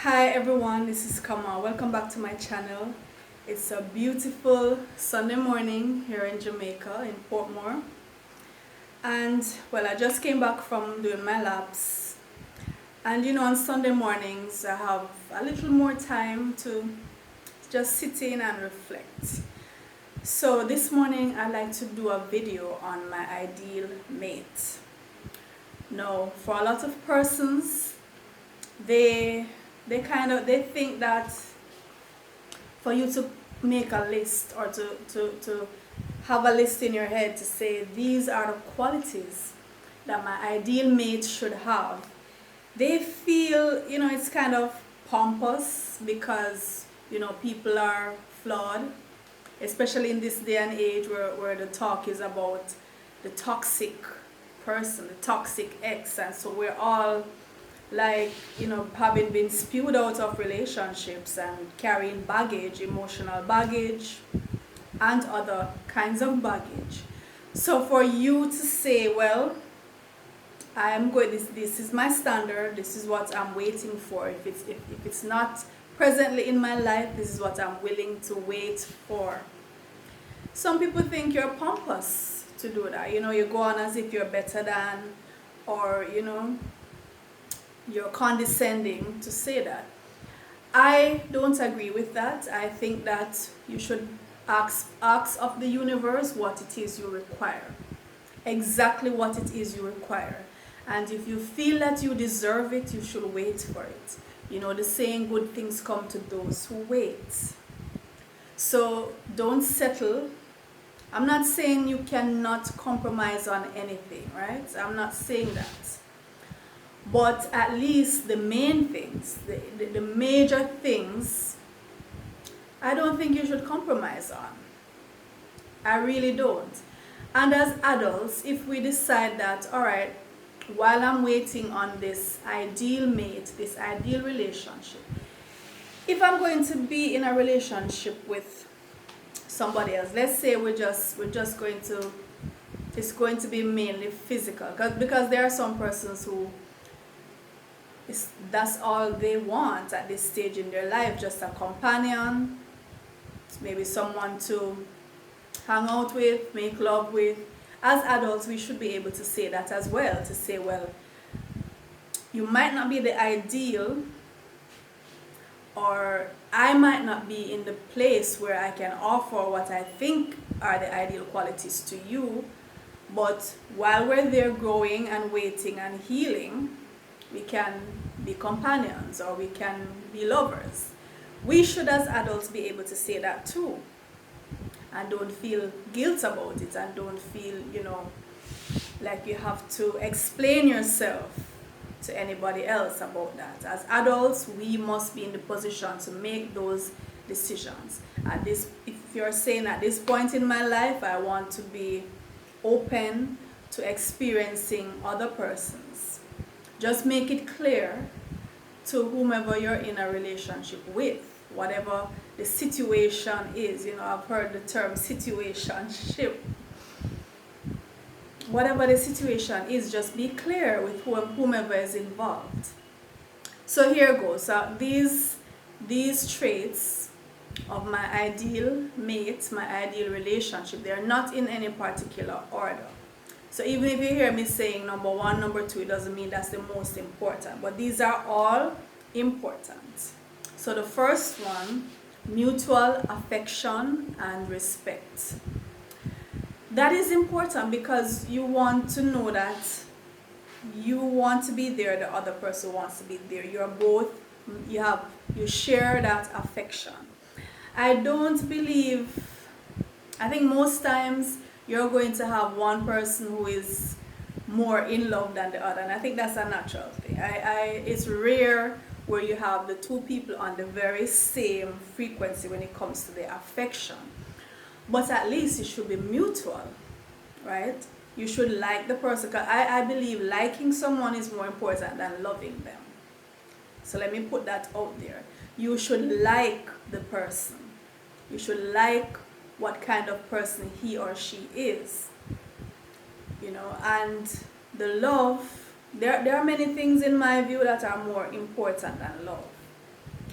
Hi everyone, this is Kamau. Welcome back to my channel. It's a beautiful Sunday morning here in Jamaica, in Portmore. And well, I just came back from doing my laps. And on Sunday mornings I have a little more time to just sit in and reflect. So this morning I'd like to do a video on my ideal mate. Now, for a lot of persons, they think that for you to make a list or to have a list in your head to say these are the qualities that my ideal mate should have, they feel it's kind of pompous because people are flawed, especially in this day and age where the talk is about the toxic person, the toxic ex, and so we're all like having been spewed out of relationships and carrying baggage, emotional baggage and other kinds of baggage. So for you to say, well, I am going, this is my standard, this is what I'm waiting for, if it's not presently in my life, this is what I'm willing to wait for. Some people think you're pompous to do that. You go on as if you're better than, or you're condescending to say that. I don't agree with that. I think that you should ask of the universe what it is you require. Exactly what it is you require. And if you feel that you deserve it, you should wait for it. The saying, good things come to those who wait. So don't settle. I'm not saying you cannot compromise on anything, right? I'm not saying that. But at least the main things, the major things, I don't think you should compromise on. I really don't. And as adults, if we decide that, all right, while I'm waiting on this ideal mate, this ideal relationship, if I'm going to be in a relationship with somebody else, let's say we're just going to, it's going to be mainly physical, because there are some persons who that's all they want at this stage in their life, just a companion, maybe someone to hang out with, make love with. As adults, we should be able to say that as well, to say, well, you might not be the ideal, or I might not be in the place where I can offer what I think are the ideal qualities to you, but while we're there growing and waiting and healing, we can be companions or we can be lovers. We should as adults be able to say that too, and don't feel guilt about it, and don't feel like you have to explain yourself to anybody else about that. As adults, we must be in the position to make those decisions. If you're saying at this point in my life I want to be open to experiencing other persons, just make it clear to whomever you're in a relationship with, whatever the situation is. I've heard the term situationship. Whatever the situation is, just be clear with whomever is involved. So here goes. So these traits of my ideal mate, my ideal relationship, they are not in any particular order. So even if you hear me saying number one, number two, it doesn't mean that's the most important. But these are all important. So the first one, mutual affection and respect. That is important because you want to know that you want to be there, the other person wants to be there. You're both, you share that affection. I think most times you're going to have one person who is more in love than the other, and I think that's a natural thing. It's rare where you have the two people on the very same frequency when it comes to the affection, but at least it should be mutual, right? You should like the person, because I believe liking someone is more important than loving them. So let me put that out there. You should like the person. You should like what kind of person he or she is, and the love. There are many things in my view that are more important than love.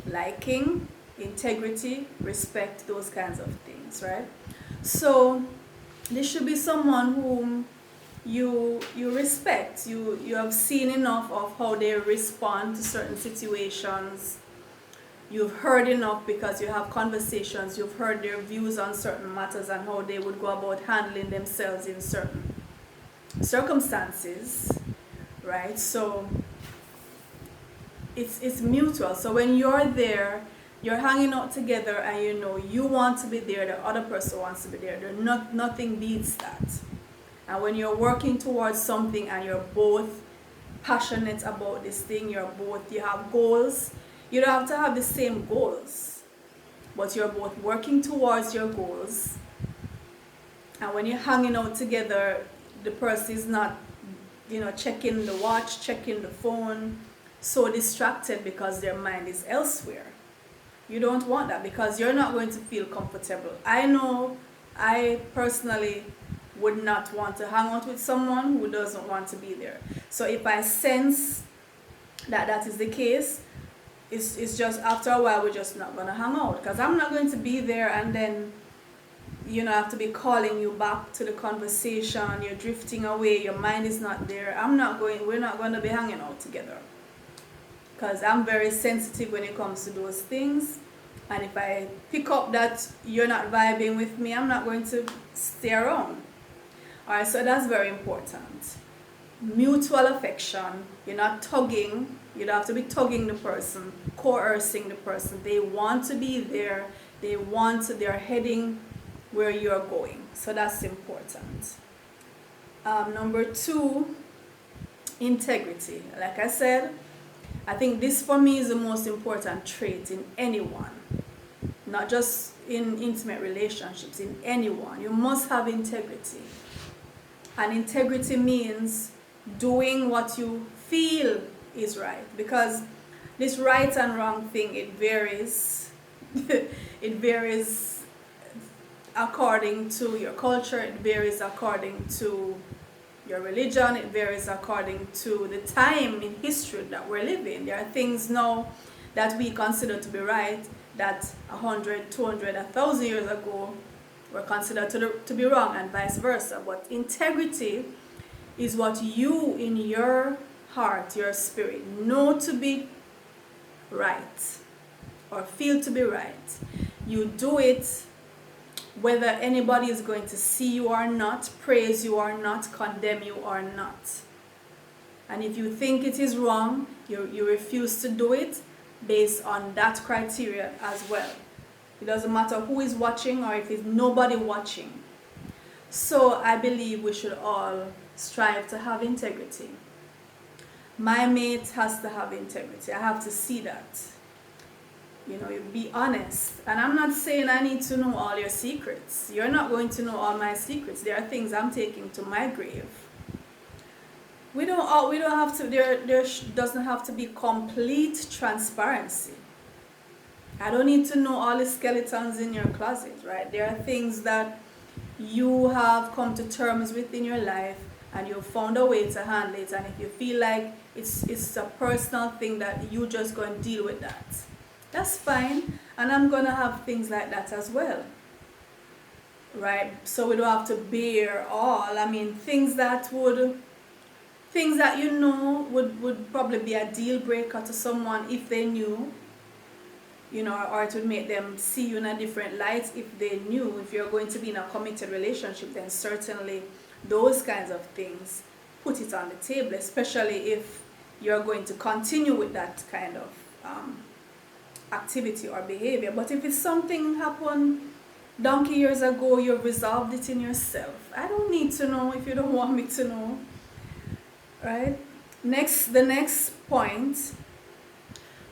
liking, integrity, respect, those kinds of things, right? So this should be someone whom you respect. You have seen enough of how they respond to certain situations. You've heard enough because you have conversations. You've heard their views on certain matters and how they would go about handling themselves in certain circumstances, right? So it's mutual. So when you're there, you're hanging out together, and you know you want to be there, the other person wants to be there. Nothing beats that. And when you're working towards something and you're both passionate about this thing, you have goals. You don't have to have the same goals, but you're both working towards your goals. And when you're hanging out together, the person is not, checking the watch, checking the phone, so distracted because their mind is elsewhere. You don't want that, because you're not going to feel comfortable. I know I personally would not want to hang out with someone who doesn't want to be there. So if I sense that is the case, it's just after a while we're just not going to hang out, because I'm not going to be there and then I have to be calling you back to the conversation. You're drifting away, your mind is not there. We're not going to be hanging out together, because I'm very sensitive when it comes to those things. And if I pick up that you're not vibing with me, I'm not going to stay around. Alright, so that's very important. Mutual affection. You're not tugging. You don't have to be tugging the person, coercing the person. They want to be there. They're heading where you're going. So that's important. Number 2, integrity. Like I said, I think this for me is the most important trait in anyone. Not just in intimate relationships, in anyone. You must have integrity. And integrity means doing what you feel is right. Because this right and wrong thing, it varies. It varies according to your culture. It varies according to your religion. It varies according to the time in history that we're living. There are things now that we consider to be right that 100, 200, 1,000 years ago were considered to be wrong, and vice versa. But integrity is what you in your heart, your spirit, know to be right or feel to be right. You do it whether anybody is going to see you or not, praise you or not, condemn you or not. And if you think it is wrong, you refuse to do it based on that criteria as well. It doesn't matter who is watching or if it's nobody watching. So I believe we should all strive to have integrity. My mate has to have integrity. I have to see that. You be honest. And I'm not saying I need to know all your secrets. You're not going to know all my secrets. There are things I'm taking to my grave. We don't have to, there doesn't have to be complete transparency. I don't need to know all the skeletons in your closet, right? There are things that you have come to terms with in your life and you've found a way to handle it. And if you feel like it's a personal thing that you just go and deal with that, that's fine. And I'm going to have things like that as well, right? So we don't have to bear all. I mean, things that would probably be a deal breaker to someone if they knew, or it would make them see you in a different light if they knew. If you're going to be in a committed relationship, then certainly those kinds of things, put it on the table, especially if you're going to continue with that kind of activity or behavior. But if it's something happened donkey years ago, you've resolved it in yourself, I don't need to know if you don't want me to know, right? The next point,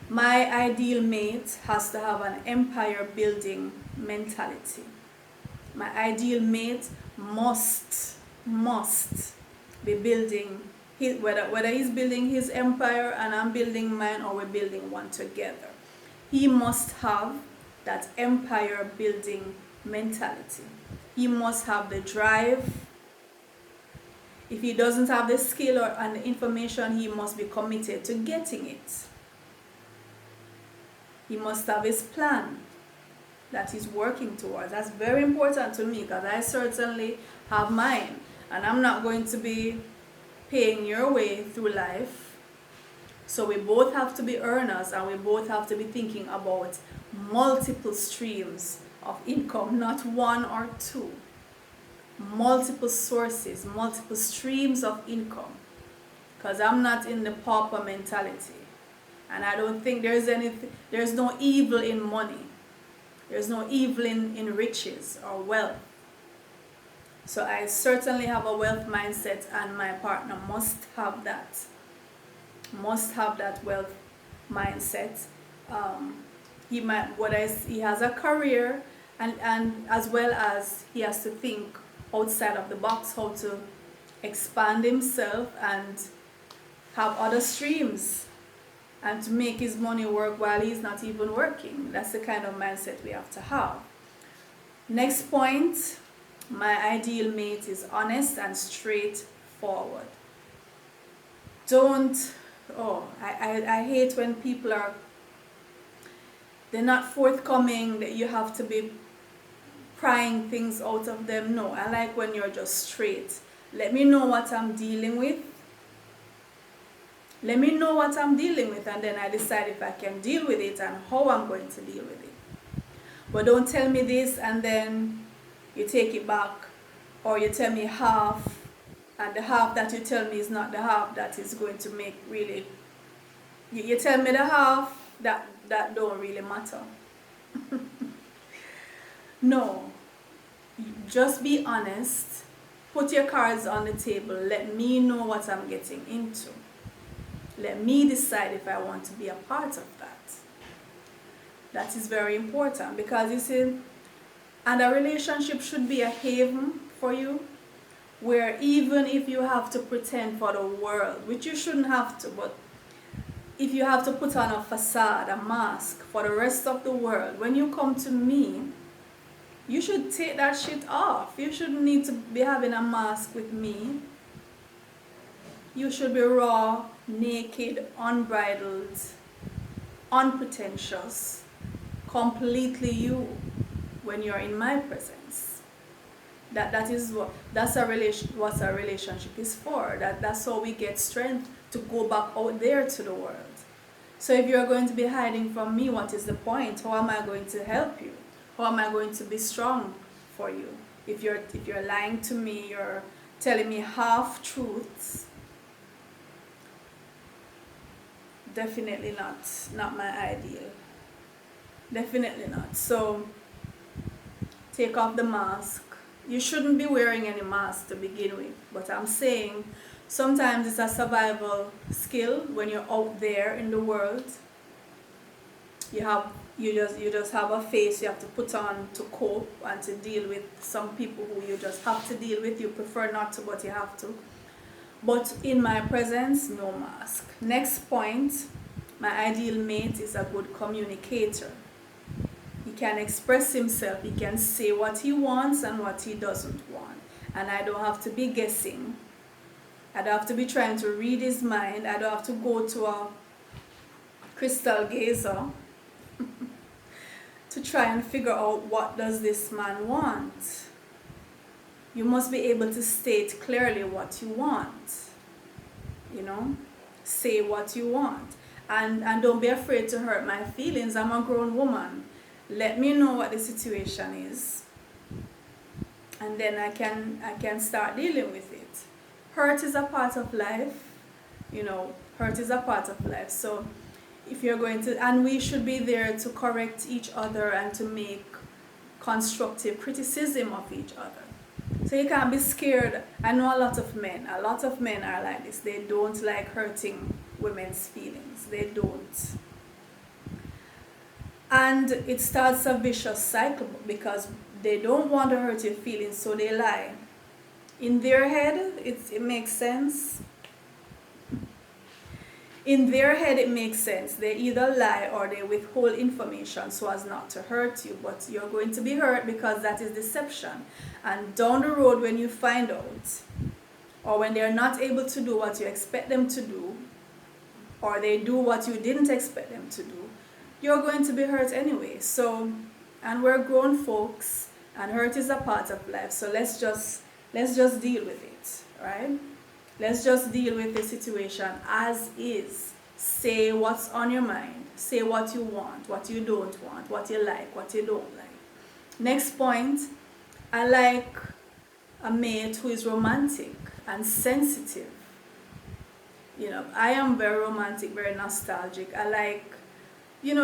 my ideal mate has to have an empire building mentality. My ideal mate must be building his, whether he's building his empire and I'm building mine, or we're building one together. He must have that empire building mentality. He must have the drive. If he doesn't have the skill and the information, he must be committed to getting it. He must have his plan that he's working towards. That's very important to me because I certainly have mine. And I'm not going to be paying your way through life. So we both have to be earners, and we both have to be thinking about multiple streams of income, not one or two. Multiple sources, multiple streams of income. Because I'm not in the pauper mentality. And I don't think there's no evil in money. There's no evil in riches or wealth. So I certainly have a wealth mindset, and my partner must have that. Must have that wealth mindset. He has a career, and as well as he has to think outside of the box, how to expand himself and have other streams, and to make his money work while he's not even working. That's the kind of mindset we have to have. Next point, my ideal mate is honest and straightforward. I hate when people they're not forthcoming, that you have to be prying things out of them. No, I like when you're just straight. Let me know what I'm dealing with. Let me know what I'm dealing with, and then I decide if I can deal with it and how I'm going to deal with it. But don't tell me this and then you take it back, or you tell me half, and the half that you tell me is not the half that is going to make really. You tell me the half that don't really matter. No, just be honest. Put your cards on the table. Let me know what I'm getting into. Let me decide if I want to be a part of that. That is very important, because you see, and a relationship should be a haven for you, where even if you have to pretend for the world, which you shouldn't have to, but if you have to put on a facade, a mask for the rest of the world, when you come to me, you should take that shit off. You shouldn't need to be having a mask with me. You should be raw, naked, unbridled, unpretentious, completely you when you're in my presence. That's what a relationship is for. That's how we get strength to go back out there to the world. So if you're going to be hiding from me, what is the point? How am I going to help you? How am I going to be strong for you? If you're lying to me, you're telling me half truths. Definitely not my ideal. Definitely not. So take off the mask. You shouldn't be wearing any mask to begin with, but I'm saying sometimes it's a survival skill when you're out there in the world. You just have a face you have to put on to cope and to deal with some people who you just have to deal with. You prefer not to, but you have to. But in my presence, no mask. Next point, my ideal mate is a good communicator. He can express himself. He can say what he wants and what he doesn't want. And I don't have to be guessing. I don't have to be trying to read his mind. I don't have to go to a crystal gazer to try and figure out what does this man want. You must be able to state clearly what you want. Say what you want. And don't be afraid to hurt my feelings. I'm a grown woman. Let me know what the situation is, and then I can start dealing with it. Hurt is a part of life. Hurt is a part of life. So if you're going to, and we should be there to correct each other and to make constructive criticism of each other. So you can't be scared. I know a lot of men are like this. They don't like hurting women's feelings. They don't. And it starts a vicious cycle because they don't want to hurt your feelings, so they lie. In their head, it makes sense. In their head, it makes sense. They either lie or they withhold information so as not to hurt you. But you're going to be hurt because that is deception. And down the road, when you find out, or when they're not able to do what you expect them to do, or they do what you didn't expect them to do, you're going to be hurt anyway. So, and we're grown folks, and hurt is a part of life. So let's just deal with it, right? Let's just deal with the situation as is. Say what's on your mind. Say what you want, what you don't want, what you like, what you don't like. Next point, I like a mate who is romantic and sensitive. I am very romantic, very nostalgic. I like, you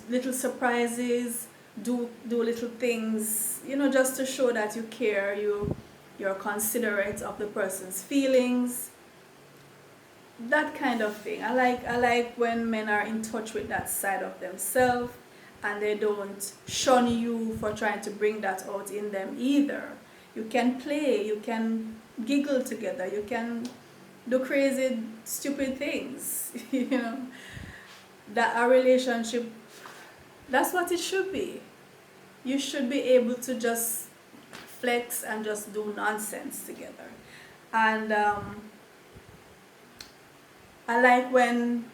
little surprises, do little things, just to show that you care, you're considerate of the person's feelings, that kind of thing. I like when men are in touch with that side of themselves, and they don't shun you for trying to bring that out in them either. You can play, you can giggle together, you can do crazy, stupid things. That a relationship, that's what it should be. You should be able to just flex and just do nonsense together. And I like when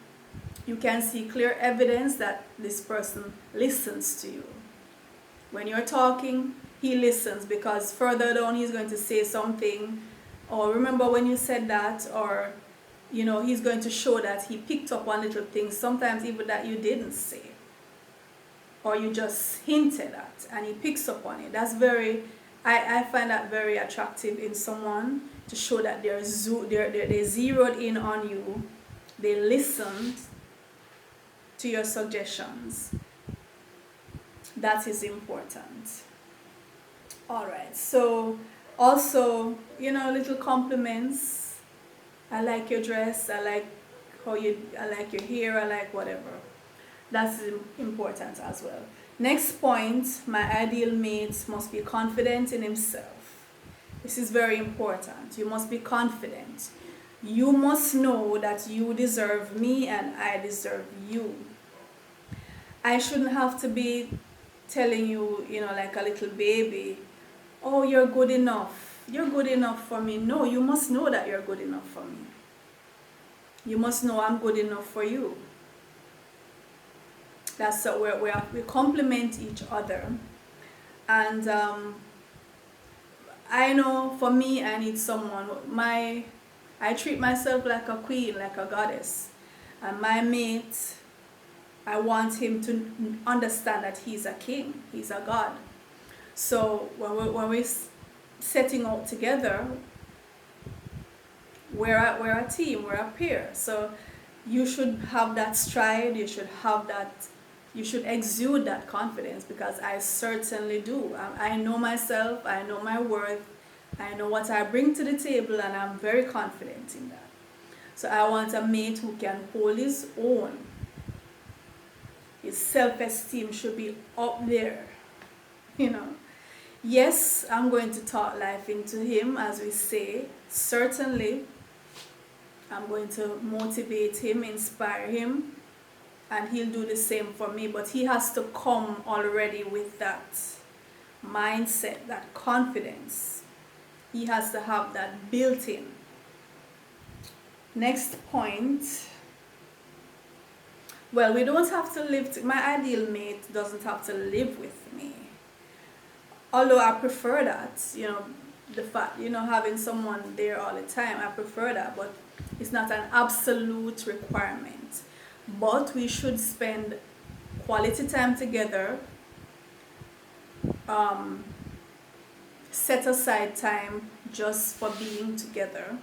you can see clear evidence that this person listens to you. When you're talking, he listens, because further down he's going to say something, or remember when you said that, or he's going to show that he picked up on little things, sometimes even that you didn't say, or you just hinted at, and he picks up on it. That's I find that very attractive in someone, to show that they zeroed in on you, they listened to your suggestions. That is important. Alright, so also, little compliments. I like your dress, I like your hair, I like whatever. That's important as well. Next point, my ideal mate must be confident in himself. This is very important. You must be confident. You must know that you deserve me and I deserve you. I shouldn't have to be telling you, like a little baby, oh, you're good enough. You're good enough for me. No, you must know that you're good enough for me. You must know I'm good enough for you. That's so we complement each other. And I know for me, I need someone. I treat myself like a queen, like a goddess. And my mate, I want him to understand that he's a king, he's a god. So when we're setting out together, we're a team, we're a pair. So you should have that stride, you should exude that confidence, because I certainly do. I know myself, I know my worth, I know what I bring to the table, and I'm very confident in that. So I want a mate who can hold his own. His self-esteem should be up there, Yes, I'm going to talk life into him, as we say. Certainly, I'm going to motivate him, inspire him, and he'll do the same for me. But he has to come already with that mindset, that confidence. He has to have that built in. Next point. Well, we don't have to live, my ideal mate doesn't have to live with me. Although I prefer that, the fact, having someone there all the time, I prefer that, but it's not an absolute requirement. But we should spend quality time together, set aside time just for being together.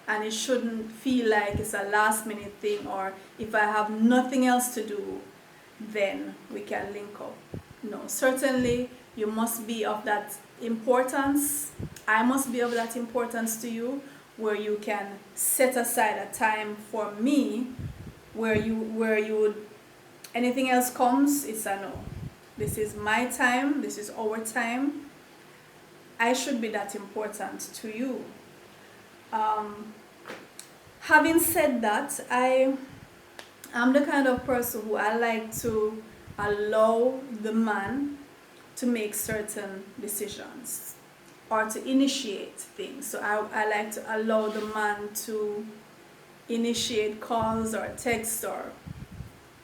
And it shouldn't feel like it's a last minute thing, or if I have nothing else to do, then we can link up. No, certainly you must be of that importance. I must be of that importance to you, where you can set aside a time for me, where you would, anything else comes, it's a no. This is my time, this is our time. I should be that important to you. Having said that, I'm the kind of person who I like to allow the man to make certain decisions or to initiate things. So I like to allow the man to initiate calls or texts or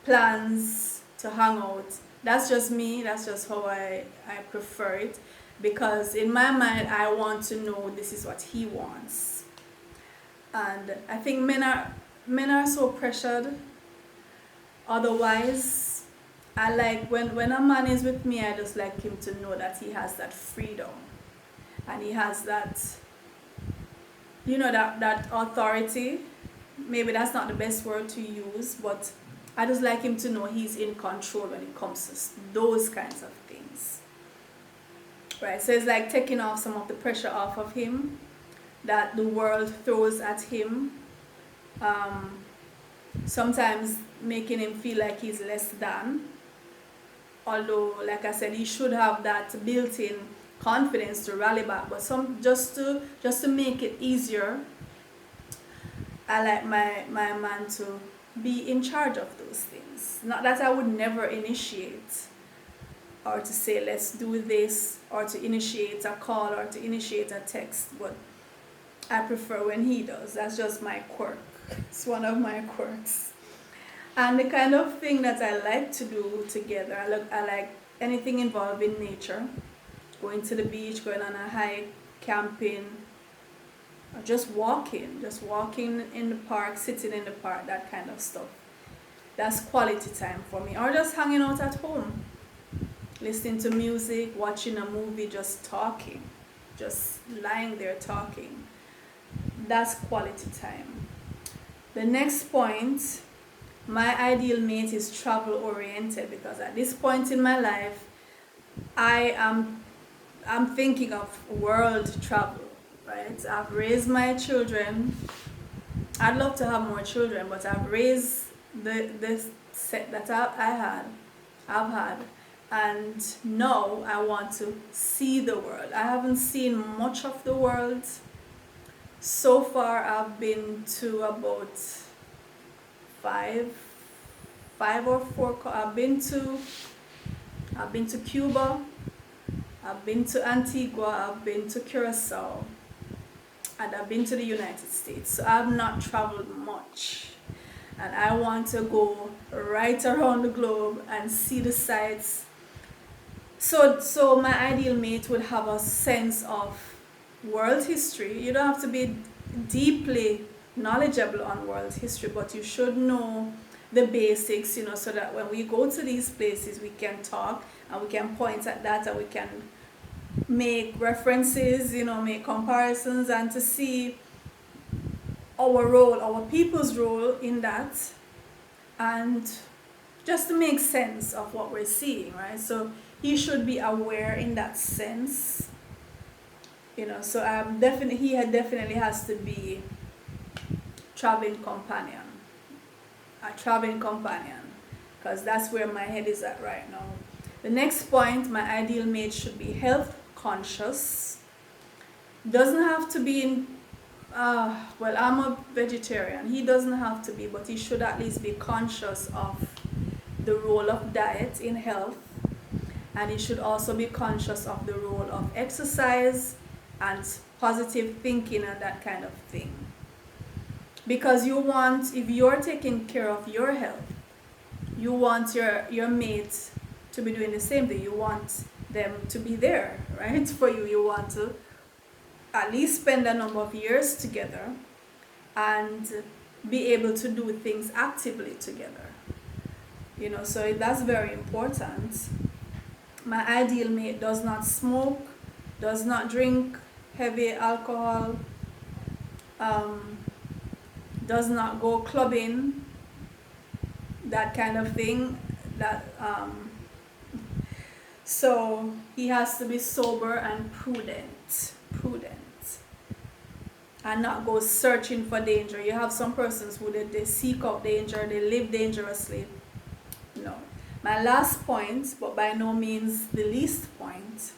plans to hang out. That's just me. That's just how I prefer it, because in my mind I want to know this is what he wants. And I think men are so pressured. Otherwise, I like when a man is with me, I just like him to know that he has that freedom, and he has that, that authority. Maybe that's not the best word to use, but I just like him to know he's in control when it comes to those kinds of things. Right? So it's like taking off some of the pressure off of him that the world throws at him. Sometimes making him feel like he's less than. Although, like I said, he should have that built-in confidence to rally back. But just to make it easier, I like my man to be in charge of those things. Not that I would never initiate, or to say let's do this, or to initiate a call, or to initiate a text, but I prefer when he does. That's just my quirk. It's one of my quirks. And the kind of thing that I like to do together, I like anything involving nature. Going to the beach, going on a hike, camping, or just walking in the park, sitting in the park, that kind of stuff. That's quality time for me. Or just hanging out at home, listening to music, watching a movie, just talking, just lying there talking. That's quality time. The next point, my ideal mate is travel oriented, because at this point in my life, I'm thinking of world travel. Right? I've raised my children. I'd love to have more children, but I've raised the set that I've had, and now I want to see the world. I haven't seen much of the world. So far, I've been to about five or four. I've been to Cuba. I've been to Antigua. I've been to Curacao. And I've been to the United States. So I've not traveled much. And I want to go right around the globe and see the sights. So my ideal mate would have a sense of world history. You don't have to be deeply knowledgeable on world history, but you should know the basics, so that when we go to these places, we can talk and we can point at that, and we can make references, make comparisons, and to see our people's role in that, and just to make sense of what we're seeing, right? So he should be aware in that sense, so he definitely has to be a traveling companion, because that's where my head is at right now. The next point, my ideal mate should be health conscious. Doesn't have to be in, well, I'm a vegetarian. He doesn't have to be, but he should at least be conscious of the role of diet in health. And he should also be conscious of the role of exercise and positive thinking and that kind of thing. Because if you're taking care of your health, you want your mate to be doing the same thing. You want them to be there, right? For you, you want to at least spend a number of years together and be able to do things actively together. So that's very important. My ideal mate does not smoke, does not drink heavy alcohol, does not go clubbing, that kind of thing. So he has to be sober and prudent, and not go searching for danger. You have some persons who they seek out danger, they live dangerously. No. My last point, but by no means the least point,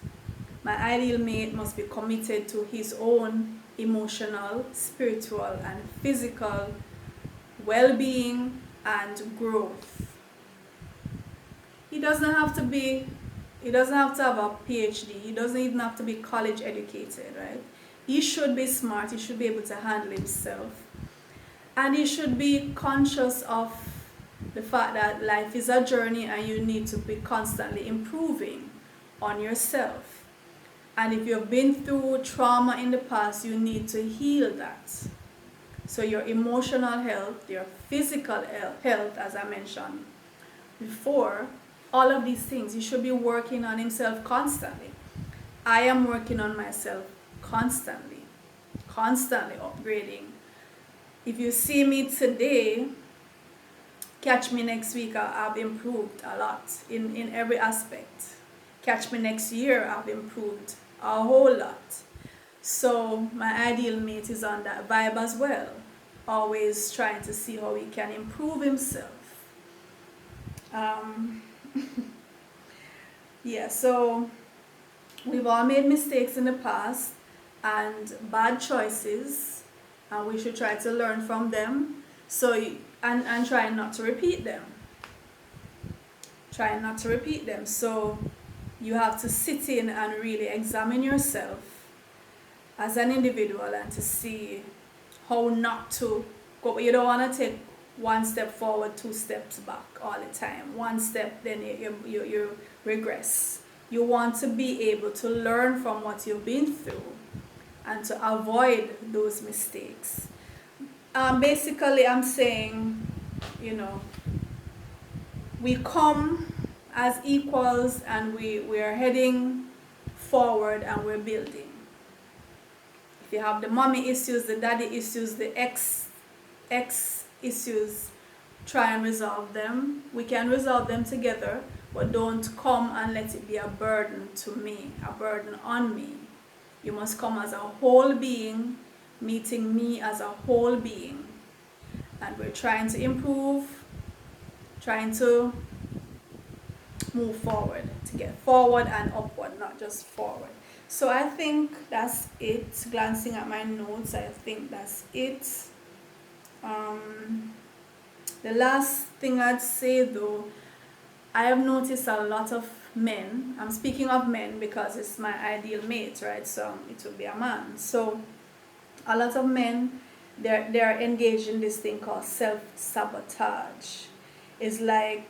my ideal mate must be committed to his own emotional, spiritual, and physical well-being and growth. He doesn't have to have a PhD. He doesn't even have to be college educated, right? He should be smart. He should be able to handle himself. And he should be conscious of the fact that life is a journey and you need to be constantly improving on yourself. And if you've been through trauma in the past, you need to heal that. So your emotional health, your physical health, as I mentioned before, all of these things, you should be working on himself constantly. I am working on myself constantly upgrading. If you see me today, catch me next week, I've improved a lot in every aspect. Catch me next year, I've improved a whole lot. So my ideal mate is on that vibe as well, always trying to see how he can improve himself. Yeah, so we've all made mistakes in the past and bad choices, and we should try to learn from them. So and try not to repeat them. Try not to repeat them. So you have to sit in and really examine yourself as an individual and to see how not to go. You don't want to take one step forward, 2 steps back all the time. One step, then you regress. You want to be able to learn from what you've been through and to avoid those mistakes. Basically, I'm saying, we come as equals and we are heading forward and we're building. If you have the mommy issues, the daddy issues, the ex issues, try and resolve them. We can resolve them together, but don't come and let it be a burden to me, a burden on me. You must come as a whole being, meeting me as a whole being. And we're trying to improve, trying to move forward, to get forward and upward, not just forward. So I think that's it. Glancing at my notes, I think that's it. The last thing I'd say though, I have noticed a lot of men, I'm speaking of men because it's my ideal mate, right? So it would be a man. So a lot of men, they're engaged in this thing called self-sabotage. It's like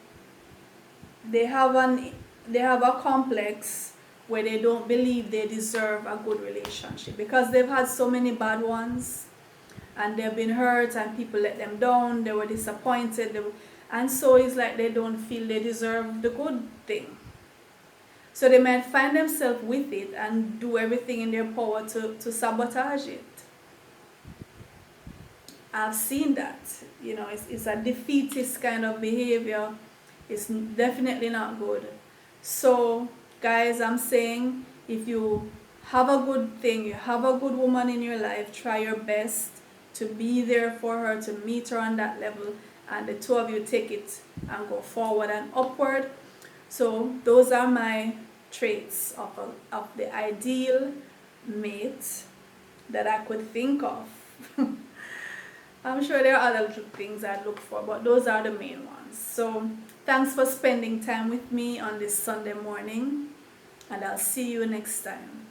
they have a complex where they don't believe they deserve a good relationship because they've had so many bad ones and they've been hurt and people let them down, they were disappointed, and so it's like they don't feel they deserve the good thing. So they might find themselves with it and do everything in their power to sabotage it. I've seen that. It's a defeatist kind of behavior. It's definitely not good. So guys, I'm saying, if you have a good thing, you have a good woman in your life, try your best to be there for her, to meet her on that level, and the two of you take it and go forward and upward. So those are my traits of the ideal mate that I could think of. I'm sure there are other little things I'd look for, but those are the main ones. So thanks for spending time with me on this Sunday morning, and I'll see you next time.